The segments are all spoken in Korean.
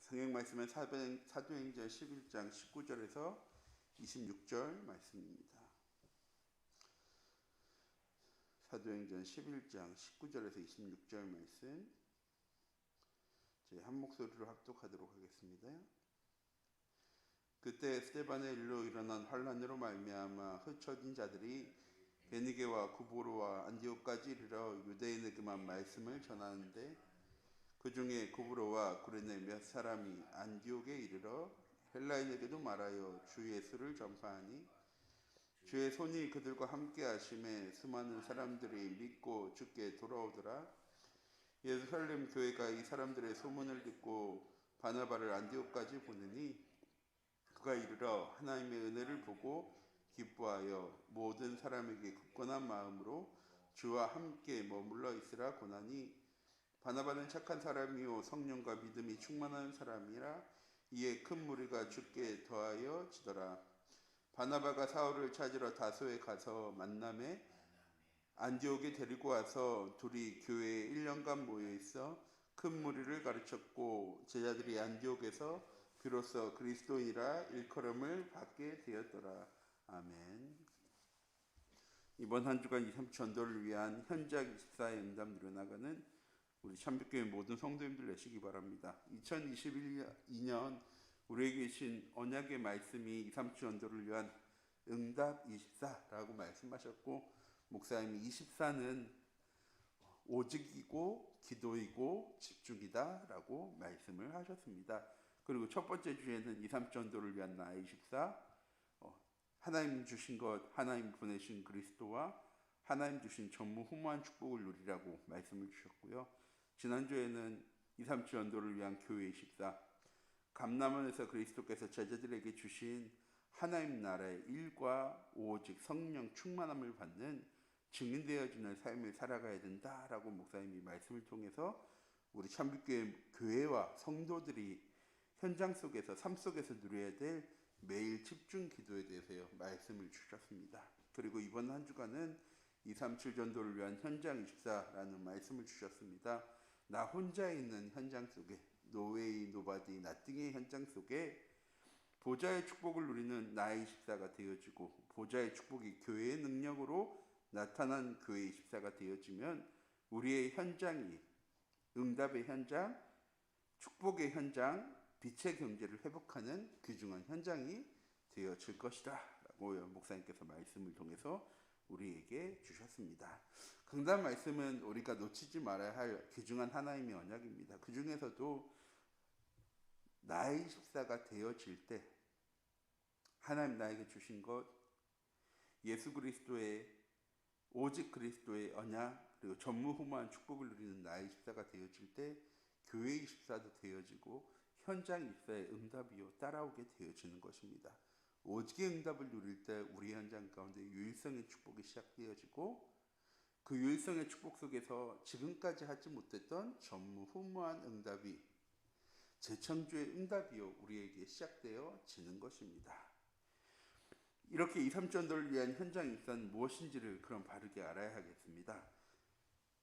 성경 말씀은 사도행전 11장 19절에서 26절 말씀입니다. 사도행전 11장 19절에서 26절 말씀 저희 한 목소리로 합독하도록 하겠습니다. 그때 스데반의 일로 일어난 환란으로 말미암아 흩어진 자들이 베니게와 구브로와 안디옥까지 이르러 유대인에게만 말씀을 전하는데 그 중에 구브로와 구레네 몇 사람이 안디옥에 이르러 헬라인에게도 말하여 주 예수를 전파하니 주의 손이 그들과 함께 하심에 수많은 사람들이 믿고 주께 돌아오더라. 예루살렘 교회가 이 사람들의 소문을 듣고 바나바를 안디옥까지 보내니 그가 이르러 하나님의 은혜를 보고 기뻐하여 모든 사람에게 굳건한 마음으로 주와 함께 머물러 있으라 권하니 바나바는 착한 사람이요 성령과 믿음이 충만한 사람이라 이에 큰 무리가 주께 더하여 지더라. 바나바가 사울을 찾으러 다소에 가서 만남에 안디옥에 데리고 와서 둘이 교회에 1년간 모여 있어 큰 무리를 가르쳤고 제자들이 안디옥에서 비로소 그리스도인이라 일컬음을 받게 되었더라. 아멘. 이번 한 주간 2, 3주 전도를 위한 현장 24의 응답 누려나가는 우리 참빛교회 모든 성도님들 되시기 바랍니다. 2021년 우리에게 계신 언약의 말씀이 2, 3주 전도를 위한 응답 24라고 말씀하셨고 목사님이 24는 오직이고 기도이고 집중이다 라고 말씀을 하셨습니다. 그리고 첫 번째 주에는 2, 3주 전도를 위한 나의 24, 하나님 주신 것, 하나님 보내신 그리스도와 하나님 주신 전무후무한 축복을 누리라고 말씀을 주셨고요. 지난주에는 2, 3주 전도를 위한 교회 24, 감람원에서 그리스도께서 제자들에게 주신 하나님 나라의 일과 오직 성령 충만함을 받는 증인되어지는 삶을 살아가야 된다라고 목사님이 말씀을 통해서 우리 참빛교회 교회와 성도들이 현장 속에서 삶 속에서 누려야 될 매일 집중 기도에 대해서 말씀을 주셨습니다. 그리고 이번 한 주간은 237 전도를 위한 현장 24라는 말씀을 주셨습니다. 나 혼자 있는 현장 속에 노웨이 노바디 나띵의 현장 속에 보좌의 축복을 누리는 나의 24가 되어지고 보좌의 축복이 교회의 능력으로 나타난 교회의 24가 되어지면 우리의 현장이 응답의 현장, 축복의 현장, 빛의 경제를 회복하는 귀중한 현장이 되어질 것이다 라고 목사님께서 말씀을 통해서 우리에게 주셨습니다. 강단 말씀은 우리가 놓치지 말아야 할 귀중한 하나님의 언약입니다. 그 중에서도 나의 24가 되어질 때 하나님 나에게 주신 것 예수 그리스도의 오직 그리스도의 언약 그리고 전무후무한 축복을 누리는 나의 24가 되어질 때 교회의 24도 되어지고 현장 24의 응답이요 따라오게 되어지는 것입니다. 오직의 응답을 누릴 때 우리 현장 가운데 유일성의 축복이 시작되어지고 그 유일성의 축복 속에서 지금까지 하지 못했던 전무후무한 응답이 재창조의 응답이요 우리에게 시작되어지는 것입니다. 이렇게 2, 3주 전도를 위한 현장 24는 무엇인지를 그럼 바르게 알아야 하겠습니다.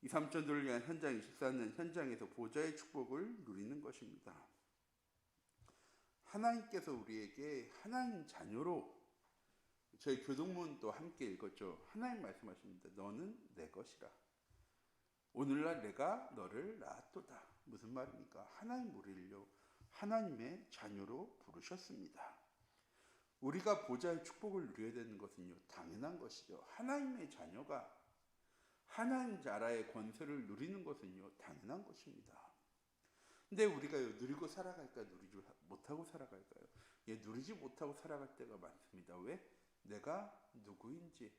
2, 3주 전도를 위한 현장 24는 현장에서 보좌의 축복을 누리는 것입니다. 하나님께서 우리에게 하나님 자녀로 저희 교동문도 함께 읽었죠. 하나님 말씀하십니다. 너는 내 것이라. 오늘날 내가 너를 낳았도다. 무슨 말입니까? 하나님 우리를요 하나님의 자녀로 부르셨습니다. 우리가 보좌의 축복을 누려야 되는 것은요 당연한 것이죠. 하나님의 자녀가 하나님 나라의 권세를 누리는 것은요 당연한 것입니다. 근데 우리가요 누리고 살아갈까요? 누리지 못하고 살아갈까요? 누리지 못하고 살아갈 때가 많습니다. 왜? 내가 누구인지,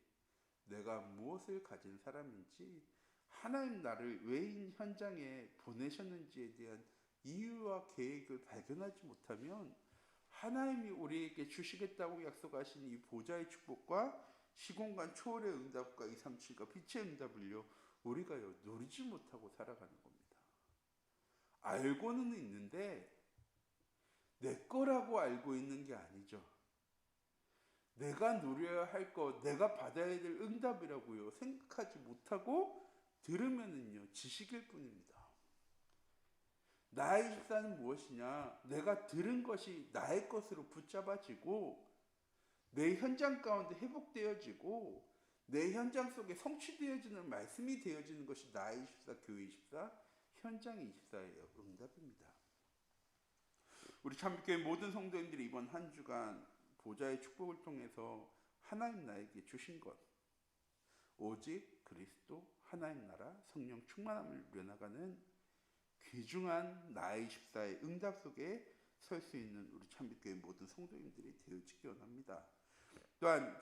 내가 무엇을 가진 사람인지, 하나님 나를 왜 이 현장에 보내셨는지에 대한 이유와 계획을 발견하지 못하면 하나님이 우리에게 주시겠다고 약속하신 이 보좌의 축복과 시공간 초월의 응답과 237과 빛의 응답을요 우리가요 누리지 못하고 살아가는 겁니다. 알고는 있는데 내 거라고 알고 있는 게 아니죠. 내가 누려야 할 것, 내가 받아야 될 응답이라고요 생각하지 못하고 들으면은요 지식일 뿐입니다. 나의 24는 무엇이냐? 내가 들은 것이 나의 것으로 붙잡아지고 내 현장 가운데 회복되어지고 내 현장 속에 성취되어지는 말씀이 되어지는 것이 나의 24, 교회 24, 현장 24예요. 응답입니다. 우리 참교회 모든 성도님들이 이번 한 주간 보좌의 축복을 통해서 하나님 나에게 주신 것, 오직 그리스도 하나님 나라 성령 충만함을 누려나가는 귀중한 나의 24의 응답 속에 설 수 있는 우리 참교회 모든 성도님들이 되어지기 원합니다. 또한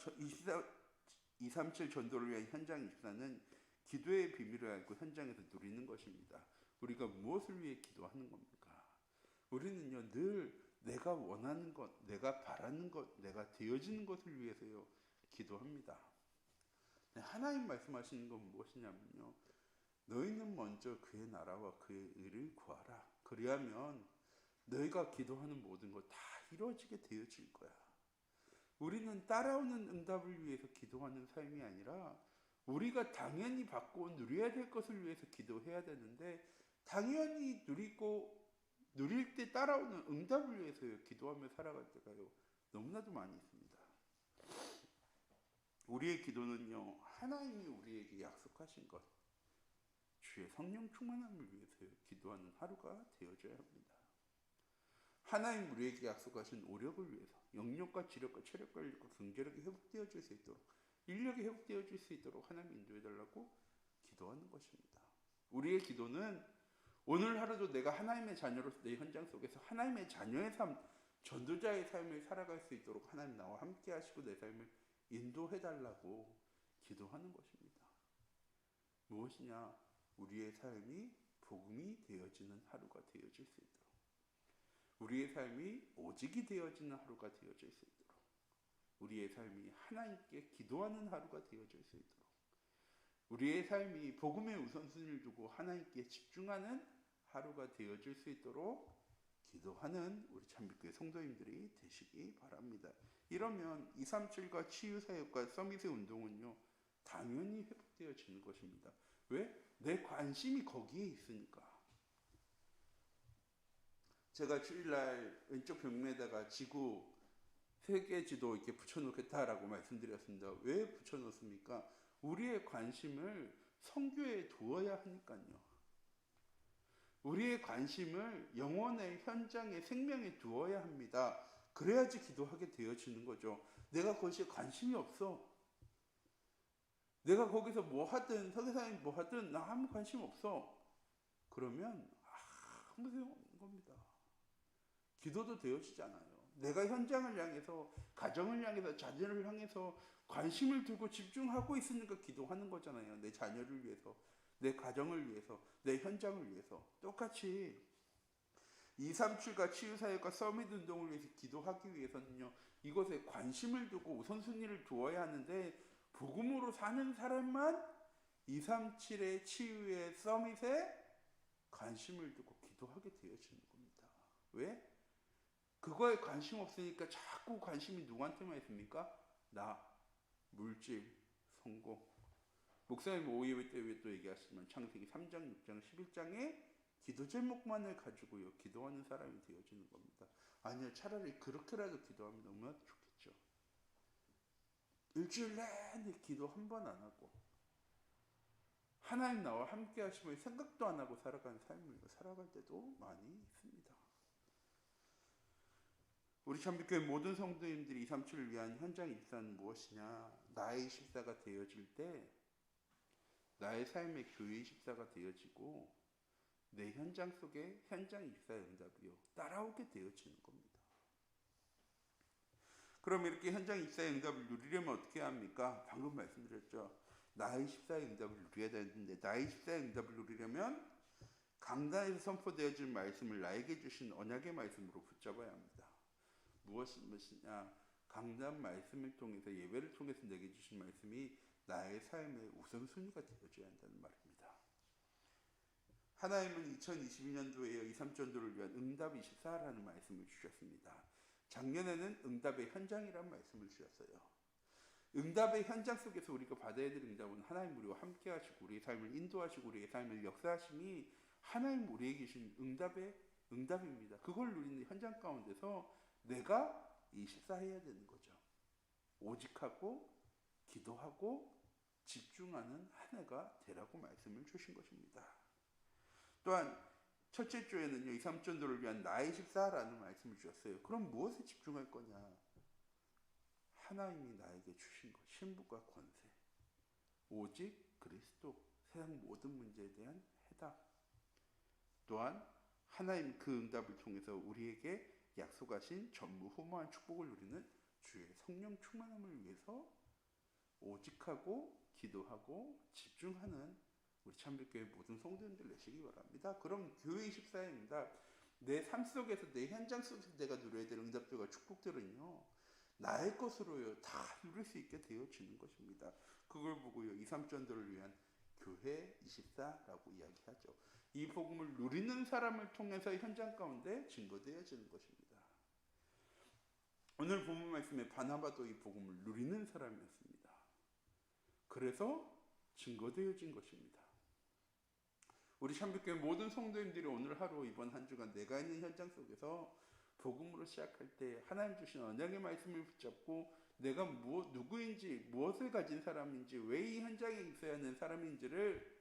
237 전도를 위한 현장 24는 기도의 비밀을 알고 현장에서 누리는 것입니다. 우리가 무엇을 위해 기도하는 겁니까? 우리는요, 늘 내가 원하는 것, 내가 바라는 것, 내가 되어지는 것을 위해서요 기도합니다. 하나님 말씀하시는 건 무엇이냐면요, 너희는 먼저 그의 나라와 그의 의를 구하라. 그리하면 너희가 기도하는 모든 것 다 이루어지게 되어질 거야. 우리는 따라오는 응답을 위해서 기도하는 삶이 아니라 우리가 당연히 받고 누려야 될 것을 위해서 기도해야 되는데, 당연히 누릴 때 따라오는 응답을 위해서요 기도하며 살아갈 때가요 너무나도 많이 있습니다. 우리의 기도는요, 하나님이 우리에게 약속하신 것, 주의 성령 충만함을 위해서요 기도하는 하루가 되어져야 합니다. 하나님 우리에게 약속하신 오력을 위해서, 영력과 지력과 체력과 인력과 경제력이 회복되어질 수 있도록, 인력이 회복되어질 수 있도록 하나님 인도해달라고 기도하는 것입니다. 우리의 기도는 오늘 하루도 내가 하나님의 자녀로서 내 현장 속에서 하나님의 자녀의 삶, 전도자의 삶을 살아갈 수 있도록 하나님 나와 함께 하시고 내 삶을 인도해달라고 기도하는 것입니다. 무엇이냐? 우리의 삶이 복음이 되어지는 하루가 되어질 수 있도록, 우리의 삶이 오직이 되어지는 하루가 되어질 수 있도록, 우리의 삶이 하나님께 기도하는 하루가 되어질 수 있도록, 우리의 삶이 복음의 우선순위를 두고 하나님께 집중하는 하루가 되어질 수 있도록 기도하는 우리 참교회 성도님들이 되시기 바랍니다. 이러면 237과 치유사역과 서밋의 운동은요 당연히 회복되어지는 것입니다. 왜? 내 관심이 거기에 있으니까. 제가 주일날 왼쪽 벽면에다가 지구 세계지도 이렇게 붙여놓겠다라고 말씀드렸습니다. 왜 붙여놓습니까? 우리의 관심을 선교에 두어야 하니까요. 우리의 관심을 영혼의 현장의 생명에 두어야 합니다. 그래야지 기도하게 되어지는 거죠. 내가 거기에 관심이 없어. 내가 거기서 뭐 하든, 설교사님 뭐 하든 나 아무 관심 없어. 그러면 아무 소용없는 겁니다. 기도도 되어지지 않아요. 내가 현장을 향해서, 가정을 향해서, 자녀를 향해서 관심을 두고 집중하고 있으니까 기도하는 거잖아요. 내 자녀를 위해서, 내 가정을 위해서, 내 현장을 위해서. 똑같이 237과 치유사역과 서밋 운동을 위해서 기도하기 위해서는요, 이것에 관심을 두고 우선순위를 두어야 하는데, 복음으로 사는 사람만 237의 치유의 서밋에 관심을 두고 기도하게 되어지는 겁니다. 왜? 그거에 관심 없으니까 자꾸 관심이 누구한테만 있습니까? 나, 물질, 성공. 목사님 오이회 때 또 얘기하시지만 창세기 3장, 6장, 11장에 기도 제목만을 가지고요 기도하는 사람이 되어지는 겁니다. 아니요, 차라리 그렇게라도 기도하면 너무나 좋겠죠. 일주일 내내 기도 한 번 안 하고 하나님 나와 함께 하시면 생각도 안 하고 살아가는 삶을 살아갈 때도 많이 있습니다. 우리 참교회 모든 성도님들이 237을 위한 현장 24는 무엇이냐? 나의 24가 되어질 때 나의 삶의 교회 24가 되어지고 내 현장 속에 현장 24의 응답이요 따라오게 되어지는 겁니다. 그럼 이렇게 현장 24의 응답을 누리려면 어떻게 합니까? 방금 말씀드렸죠. 나의 24의 응답을 누려야 되는데, 나의 24의 응답을 누리려면 강단에서 선포되어진 말씀을 나에게 주신 언약의 말씀으로 붙잡아야 합니다. 무엇이냐? 강단 말씀을 통해서, 예배를 통해서 내게 주신 말씀이 나의 삶의 우선순위가 되어줘야 한다는 말입니다. 하나님은 2022년도에 237전도를 위한 응답 24라는 말씀을 주셨습니다. 작년에는 응답의 현장이라는 말씀을 주셨어요. 응답의 현장 속에서 우리가 받아야 될 응답은 하나님 우리와 함께 하시고 우리의 삶을 인도하시고 우리의 삶을 역사하심이 하나님 우리에게 주신 응답의 응답입니다. 그걸 누리는 현장 가운데서 내가 이 식사해야 되는 거죠. 오직하고 기도하고 집중하는 한 해가 되라고 말씀을 주신 것입니다. 또한 첫째 주에는요, 2, 3전도를 위한 나의 식사라는 말씀을 주셨어요. 그럼 무엇에 집중할 거냐? 하나님이 나에게 주신 것, 신부가 권세, 오직 그리스도, 세상 모든 문제에 대한 해답. 또한 하나님 그 응답을 통해서 우리에게 약속하신 전무후무한 축복을 누리는 주의 성령 충만함을 위해서 오직하고 기도하고 집중하는 우리 참빛교회 모든 성도님들 되시기 바랍니다. 그럼 교회 24입니다. 내 삶 속에서, 내 현장 속에서 내가 누려야 될 응답들과 축복들은요, 나의 것으로요 다 누릴 수 있게 되어지는 것입니다. 그걸 보고요 2, 3전도를 위한 교회 24라고 이야기하죠. 이 복음을 누리는 사람을 통해서 현장 가운데 증거되어지는 것입니다. 오늘 본문 말씀에 바나바도 이 복음을 누리는 사람이었습니다. 그래서 증거되어진 것입니다. 우리 참빛교회 모든 성도님들이 오늘 하루, 이번 한 주간 내가 있는 현장 속에서 복음으로 시작할 때 하나님 주신 언약의 말씀을 붙잡고 내가 누구인지, 무엇을 가진 사람인지, 왜 이 현장에 있어야 하는 사람인지를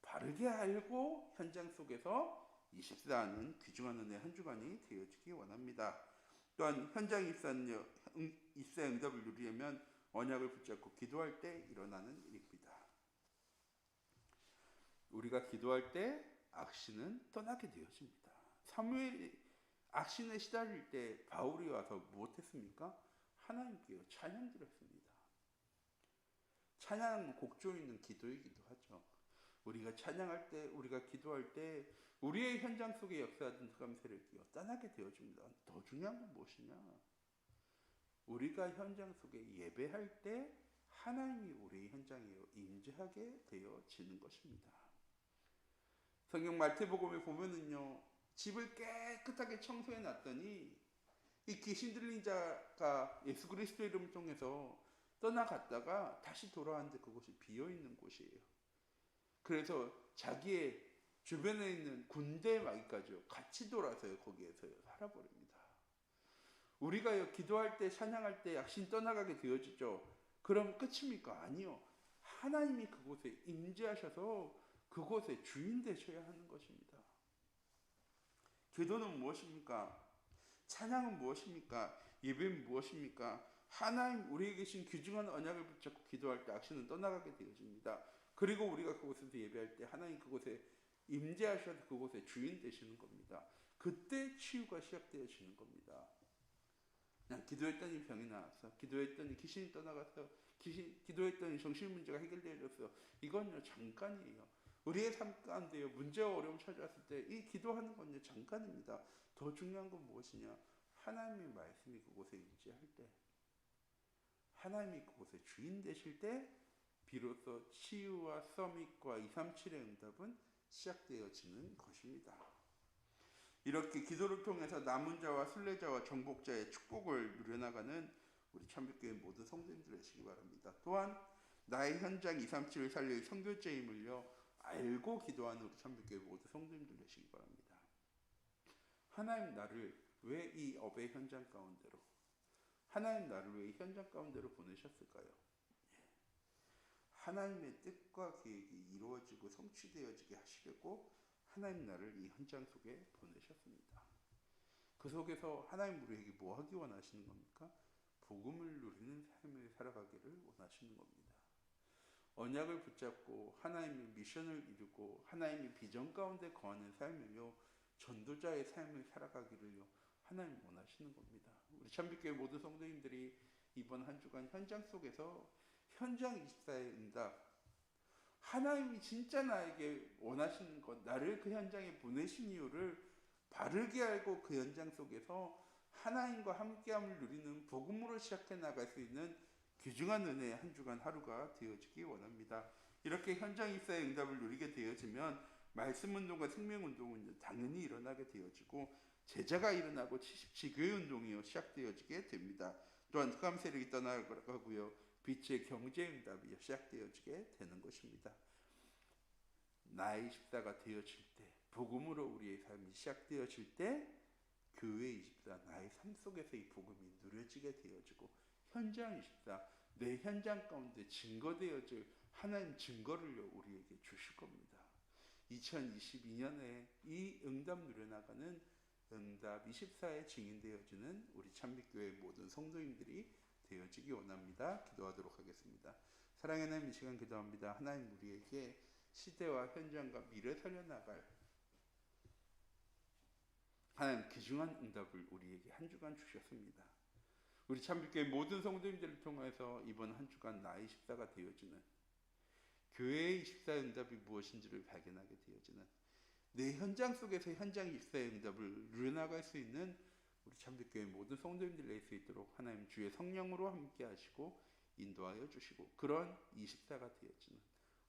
바르게 알고 현장 속에서 24하는 귀중한 은혜 한 주간이 되어지기 원합니다. 또한 현장 입사의 응답을 누리려면 언약을 붙잡고 기도할 때 일어나는 일입니다. 우리가 기도할 때 악신은 떠나게 되어집니다. 사무엘이 악신에 시달릴 때 바울이 와서 무엇했습니까? 하나님께요 찬양 드렸습니다. 찬양은 곡조 있는 기도이기도 하죠. 우리가 찬양할 때, 우리가 기도할 때 우리의 현장 속에 역사하던 흑암 세력이요 떠나게 되어집니다. 더 중요한 건 무엇이냐? 우리가 현장 속에 예배할 때 하나님이 우리의 현장에 임재하게 되어지는 것입니다. 성경 마태복음에 보면은요, 집을 깨끗하게 청소해 놨더니 이 귀신 들린 자가 예수 그리스도 이름을 통해서 떠나갔다가 다시 돌아왔는데 그곳이 비어있는 곳이에요. 그래서 자기의 주변에 있는 군대 마귀까지요 같이 돌아서요 거기에서요 살아버립니다. 우리가요 기도할 때, 찬양할 때 악신 떠나가게 되어지죠. 그럼 끝입니까? 아니요. 하나님이 그곳에 임재하셔서 그곳에 주인 되셔야 하는 것입니다. 기도는 무엇입니까? 찬양은 무엇입니까? 예배는 무엇입니까? 하나님 우리에게 계신 귀중한 언약을 붙잡고 기도할 때 악신은 떠나가게 되어집니다. 그리고 우리가 그곳에서 예배할 때 하나님 그곳에 임재하셔서 그곳에 주인 되시는 겁니다. 그때 치유가 시작되어지는 겁니다. 그냥 기도했더니 병이 나왔어, 기도했더니 귀신이 떠나갔어, 기도했더니 정신 문제가 해결되어졌어, 이건요 잠깐이에요. 우리의 삶 가운데요 문제와 어려움 찾아왔을 때 이 기도하는 건요 잠깐입니다. 더 중요한 건 무엇이냐? 하나님의 말씀이 그곳에 임재할 때, 하나님이 그곳에 주인 되실 때 비로소 치유와 서밋과 237의 응답은 시작되어지는 것입니다. 이렇게 기도를 통해서 남은 자와 순례자와 정복자의 축복을 누려나가는 우리 참빛교회 모든 성도님들 되시기 바랍니다. 또한 나의 현장 237을 살릴 선교제임을요 알고 기도하는 우리 참빛교회 모든 성도님들 되시기 바랍니다. 하나님 나를 왜 이 업의 현장 가운데로, 하나님 나를 왜 이 현장 가운데로 보내셨을까요? 하나님의 뜻과 계획이 이루어지고 성취되어지게 하시려고 하나님 나를 이 현장 속에 보내셨습니다. 그 속에서 하나님 우리에게 뭐 하기 원하시는 겁니까? 복음을 누리는 삶을 살아가기를 원하시는 겁니다. 언약을 붙잡고 하나님의 미션을 이루고 하나님의 비전 가운데 거하는 삶을요 전도자의 삶을 살아가기를요 하나님 원하시는 겁니다. 우리 참빛교회 모든 성도님들이 이번 한 주간 현장 속에서 현장 24의 응답, 하나님이 진짜 나에게 원하시는 것, 나를 그 현장에 보내신 이유를 바르게 알고 그 현장 속에서 하나님과 함께함을 누리는 복음으로 시작해 나갈 수 있는 귀중한 은혜의 한 주간 하루가 되어지기 원합니다. 이렇게 현장 24의 응답을 누리게 되어지면 말씀운동과 생명운동은 당연히 일어나게 되어지고 제자가 일어나고 지교운동이 시작되어지게 됩니다. 또한 흑암 세력이 떠나가고요 빛의 경제 응답이 시작되어지게 되는 것입니다. 나의 24가 되어질 때 복음으로 우리의 삶이 시작되어질 때 교회 24 나의 삶 속에서 이 복음이 누려지게 되어지고 현장 24 내 현장 가운데 증거되어질 하나님 증거를 우리에게 주실 겁니다. 2022년에 이 응답 누려나가는 응답 24에 증인되어지는 우리 참빛교회 모든 성도님들이 되어지기 원합니다. 기도하도록 하겠습니다. 사랑의 하나님, 이 시간 기도합니다. 하나님, 우리에게 시대와 현장과 미래 살려나갈 하나님 귀중한 응답을 우리에게 한 주간 주셨습니다. 우리 참빛교회 모든 성도님들을 통해서 이번 한 주간 나의 24가 되어지는 교회의 24의 응답이 무엇인지를 발견하게 되어지는 내 현장 속에서 현장 24의 응답을 누려나갈 수 있는 우리 참빛교회 모든 성도님들 낼 수 있도록 하나님 주의 성령으로 함께 하시고 인도하여 주시고 그런 24가 되어지는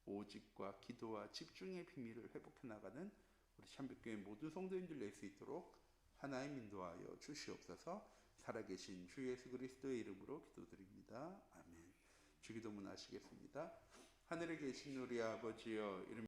오직과 기도와 집중의 비밀을 회복해 나가는 우리 참빛교회 모든 성도님들 낼 수 있도록 하나님 인도하여 주시옵소서. 살아계신 주 예수 그리스도의 이름으로 기도드립니다. 아멘. 주기도문 하시겠습니다. 하늘에 계신 우리 아버지여, 이름